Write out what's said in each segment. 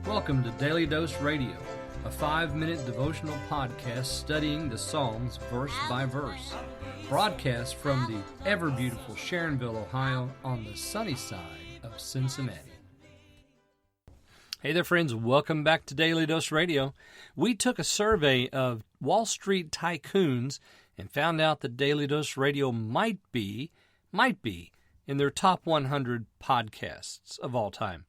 Welcome to Daily Dose Radio, a 5-minute devotional podcast studying the Psalms verse by verse. Broadcast from the ever-beautiful Sharonville, Ohio, on the sunny side of Cincinnati. Hey there, friends. Welcome back to Daily Dose Radio. We took a survey of Wall Street tycoons and found out that Daily Dose Radio might be in their top 100 podcasts of all time.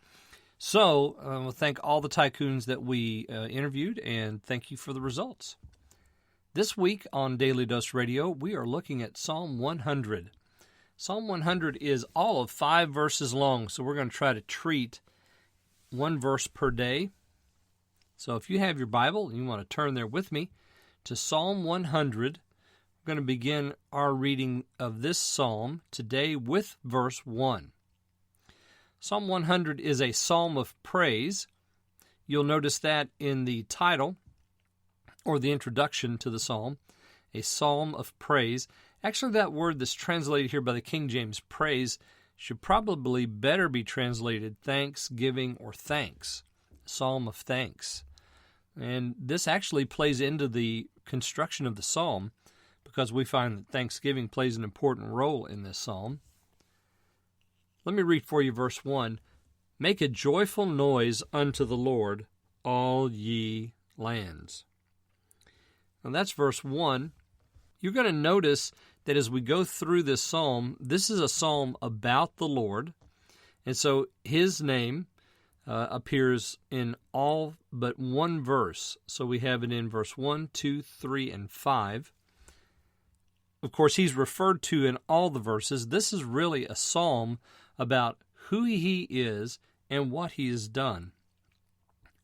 So, we'll thank all the tycoons that we interviewed, and thank you for the results. This week on Daily Dose Radio, we are looking at Psalm 100. Psalm 100 is all of 5 verses long, so we're going to try to treat one verse per day. So if you have your Bible and you want to turn there with me to Psalm 100, we're going to begin our reading of this psalm today with verse 1. Psalm 100 is a psalm of praise. You'll notice that in the title or the introduction to the psalm, a psalm of praise. Actually, that word that's translated here by the King James, praise, should probably better be translated thanksgiving or thanks, psalm of thanks. And this actually plays into the construction of the psalm because we find that thanksgiving plays an important role in this psalm. Let me read for you verse 1. Make a joyful noise unto the Lord, all ye lands. Now that's verse 1. You're going to notice that as we go through this psalm, this is a psalm about the Lord. And so his name appears in all but one verse. So we have it in verse 1, 2, 3, and 5. Of course, he's referred to in all the verses. This is really a psalm about who he is and what he has done.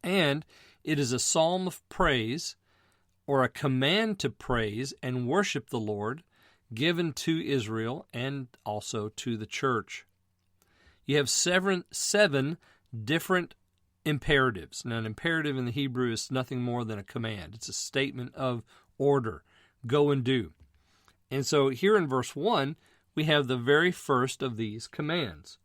And it is a psalm of praise, or a command to praise and worship the Lord, given to Israel and also to the church. You have seven different imperatives. Now, an imperative in the Hebrew is nothing more than a command. It's a statement of order. Go and do. And so here in verse 1, we have the very first of these commands.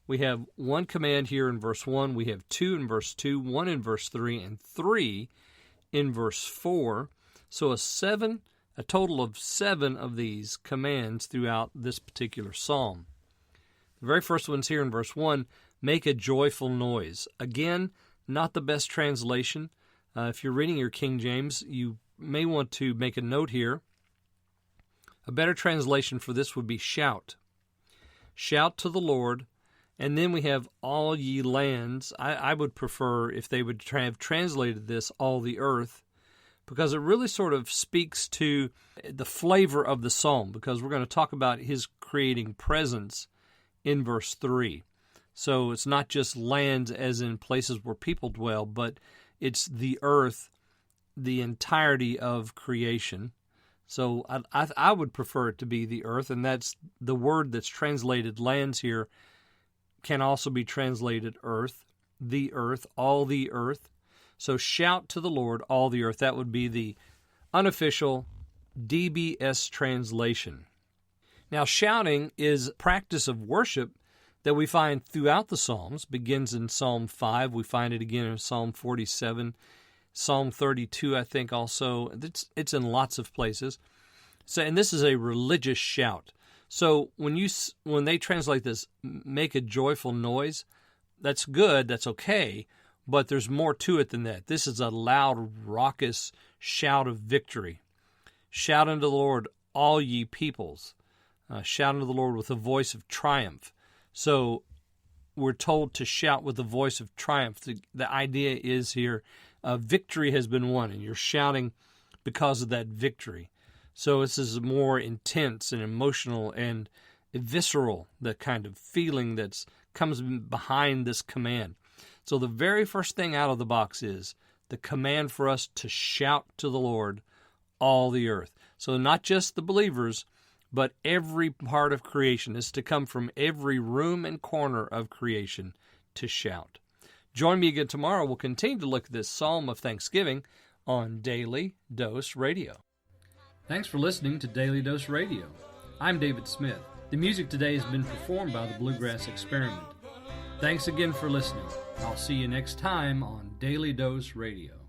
We have one command here in verse 1, we have 2 in verse 2, 1 in verse 3, and 3 in verse 4. So a total of 7 of these commands throughout this particular psalm. The very first one's here in verse 1, make a joyful noise. Again, not the best translation. If you're reading your King James, you may want to make a note here. A better translation for this would be shout. Shout to the Lord. And then we have all ye lands. I would prefer if they would have translated this all the earth, because it really sort of speaks to the flavor of the psalm, because we're going to talk about his creating presence in verse 3. So it's not just lands as in places where people dwell, but it's the earth, the entirety of creation. So I would prefer it to be the earth, and that's the word that's translated lands here can also be translated earth, all the earth. So shout to the Lord, all the earth. That would be the unofficial DBS translation. Now, shouting is practice of worship that we find throughout the Psalms. Begins in Psalm 5. We find it again in Psalm 47. Psalm 32, I think, also. It's in lots of places. So, and this is a religious shout. So when they translate this, make a joyful noise, that's good, that's okay, but there's more to it than that. This is a loud, raucous shout of victory. Shout unto the Lord, all ye peoples. Shout unto the Lord with a voice of triumph. So we're told to shout with a voice of triumph. The idea is here, victory has been won, and you're shouting because of that victory. So this is more intense and emotional and visceral, the kind of feeling that comes behind this command. So the very first thing out of the box is the command for us to shout to the Lord, all the earth. So not just the believers, but every part of creation is to come from every room and corner of creation to shout. Join me again tomorrow. We'll continue to look at this Psalm of Thanksgiving on Daily Dose Radio. Thanks for listening to Daily Dose Radio. I'm David Smith. The music today has been performed by the Bluegrass Experiment. Thanks again for listening. I'll see you next time on Daily Dose Radio.